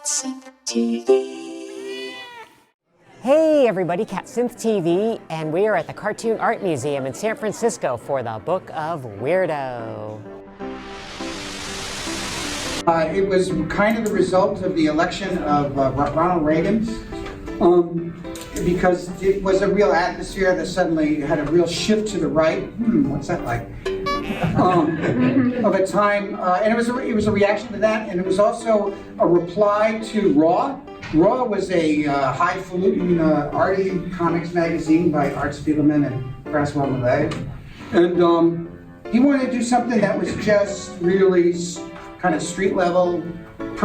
CatSynth TV. Hey everybody, CatSynth TV, and we are at the Cartoon Art Museum in San Francisco for the Book of Weirdo. It was kind of the result of the election of Ronald Reagan, because it was a real atmosphere that suddenly had a real shift to the right. What's that like? Of a time, and it was a reaction to that, and it was also a reply to Raw. Raw was a highfalutin arty comics magazine by Art Spiegelman and Francois Millet, and he wanted to do something that was just really kind of street level, with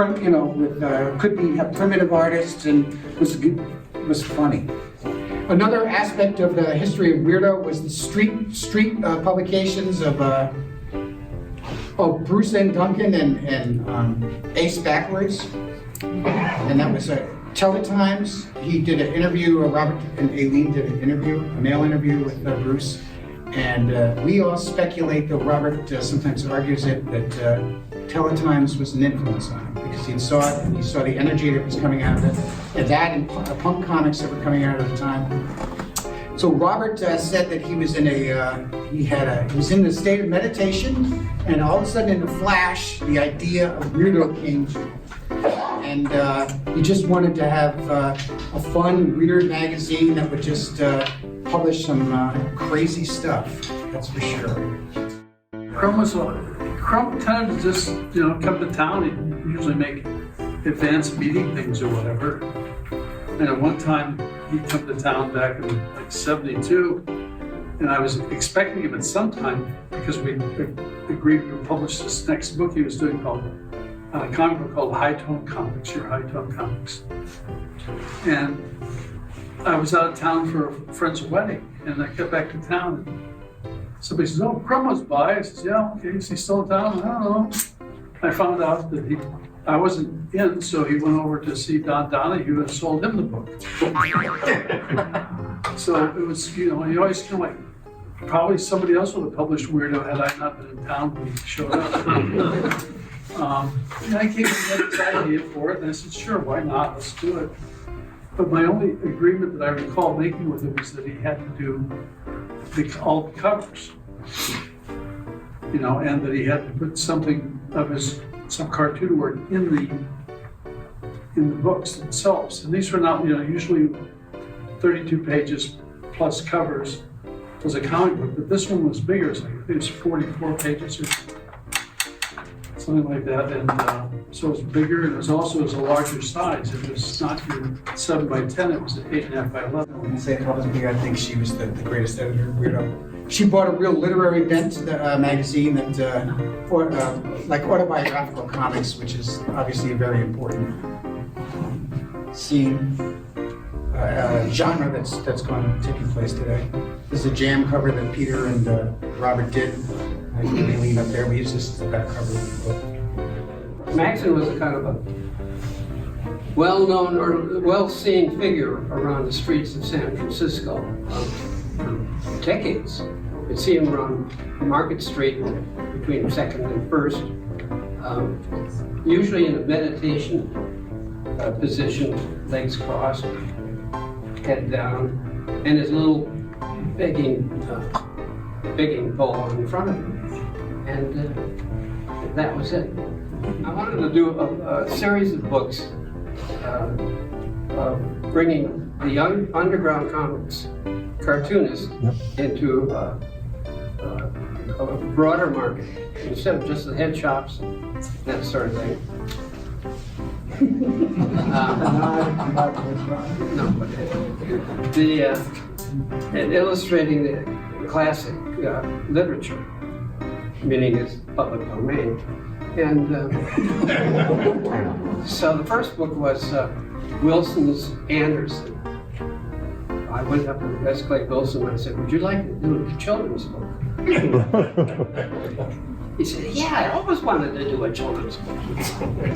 could be have primitive artists, and was funny. Another aspect of the history of Weirdo was the street publications of Bruce N. Duncan and Ace Backwards, and that was Teletimes. He did an interview. Robert and Aileen did an interview, a mail interview with Bruce, and we all speculate, though Robert sometimes argues it, that Teletimes was an influence on him because he saw it and he saw the energy that was coming out of it, and that and punk comics that were coming out at the time. So Robert said that he was in he was in the state of meditation, and all of a sudden in a flash, the idea of Weirdo came to him. And he just wanted to have a fun, weird magazine that would just publish some crazy stuff, that's for sure. Crumb tended to just, come to town. He'd usually make advanced meeting things or whatever. And at one time, he'd come to town back in like 72, and I was expecting him at some time because we agreed to publish this next book he was doing called a comic book called High Tone Comics, Your High Tone Comics. And I was out of town for a friend's wedding, and I got back to town, and somebody says, "Oh, Crumb was by." I says, "Yeah, okay, is he still in town?" I don't know. I found out that I wasn't in, so he went over to see Don Donahue and sold him the book. So it was, he always kind of like, probably somebody else would have published Weirdo had I not been in town when he showed up. And I came up with this idea for it, and I said, "Sure, why not? Let's do it." But my only agreement that I recall making with him was that he had to do all the covers, and that he had to put something of some cartoon work in the books themselves. And these were not, usually 32 pages plus covers was a comic book, but this one was bigger. I think it was 44 pages or something like that, and so it was bigger, and it was a larger size. It was not your 7 by 10; it was 8.5 by 11. When you say it was bigger, I think she was the greatest editor of Weirdo. She brought a real literary bent to the magazine, that like autobiographical comics, which is obviously a very important genre that's taking place today. This is a jam cover that Peter and Robert did. I think they lean up there. We use this as the back cover of the book. Maxon was a kind of a well-known or well-seen figure around the streets of San Francisco for decades. You could see him around Market Street between 2nd and 1st, usually in a meditation position, legs crossed, head down, and his little begging bowl in front of him. And that was it. I wanted to do a series of books bringing the young underground comics cartoonists into a broader market instead of just the head shops, that sort of thing. And illustrating the classic literature, meaning it's public domain. And so the first book was Wilson's Anderson. I went up to S. Clay Wilson and I said, "Would you like to do a children's book?" He said, "Yeah, I always wanted to do a children's book."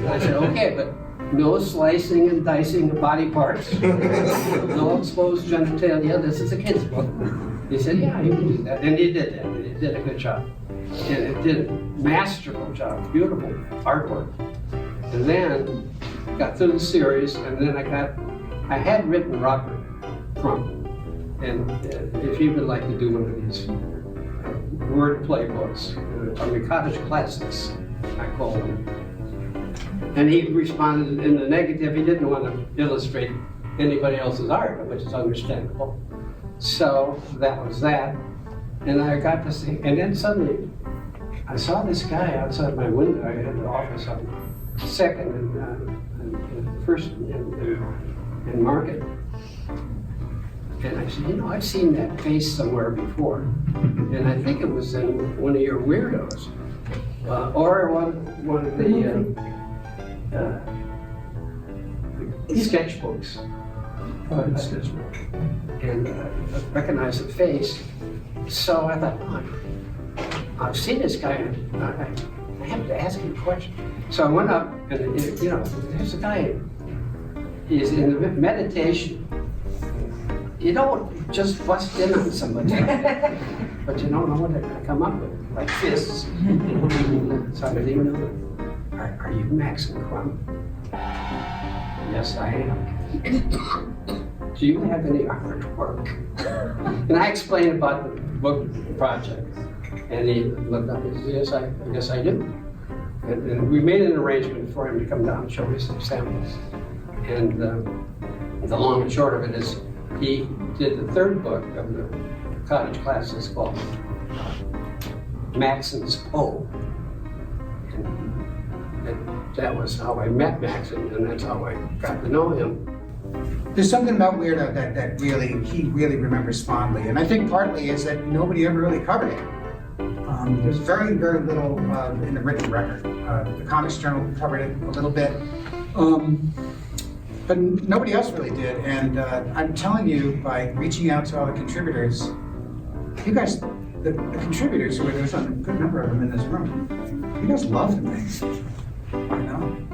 I said, "Okay, but no slicing and dicing of body parts, no exposed genitalia. This is a kid's book." He said, "Yeah, you can do that." And he did that. He did a good job. And it did a masterful job, beautiful artwork. And then got through the series, and then I had written Robert Crumb, and if he would like to do one of these word play books, cottage classics, I call them. And he responded in the negative. He didn't want to illustrate anybody else's art, which is understandable. So that was that. And I got to see, and then suddenly I saw this guy outside my window. I had the office on Second and First in Market. And I said, I've seen that face somewhere before. And I think it was in one of your Weirdos, or one of the sketchbooks. And I recognized the face. So I thought, I've seen this guy. I have to ask him a question. So I went up, and there's a guy. He's in meditation. You don't just bust in on somebody, but you don't know what they're going to come up with, like fists. So I said, are you Maxon Crumb? Yes, I am. Do you have any artwork? And I explained about the book project, and he looked up and said, yes, I do. And we made an arrangement for him to come down and show me some samples. And the long and short of it is, he did the third book of the cottage classics called Maxon's Poe. And that was how I met Maxon, and that's how I got to know him. There's something about Weirdo that he really remembers fondly, and I think partly is that nobody ever really covered it. There's very, very little in the written record. The Comics Journal covered it a little bit, but nobody else really did. And I'm telling you, by reaching out to all the contributors, you guys, the contributors, there's a good number of them in this room, you guys love the thing.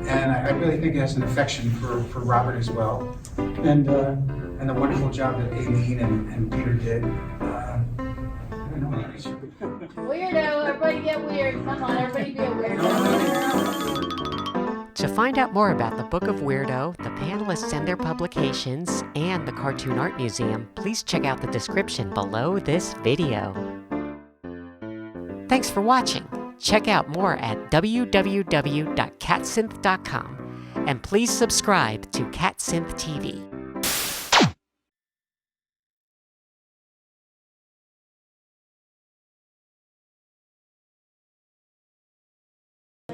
And I really think it has an affection for Robert as well, and the wonderful job that Aileen and Peter did. Weirdo, everybody get weird. Come on, everybody be a weirdo. To find out more about the Book of Weirdo, the panelists and their publications, and the Cartoon Art Museum, please check out the description below this video. Thanks for watching. Check out more at www.catsynth.com, and please subscribe to CatSynth TV.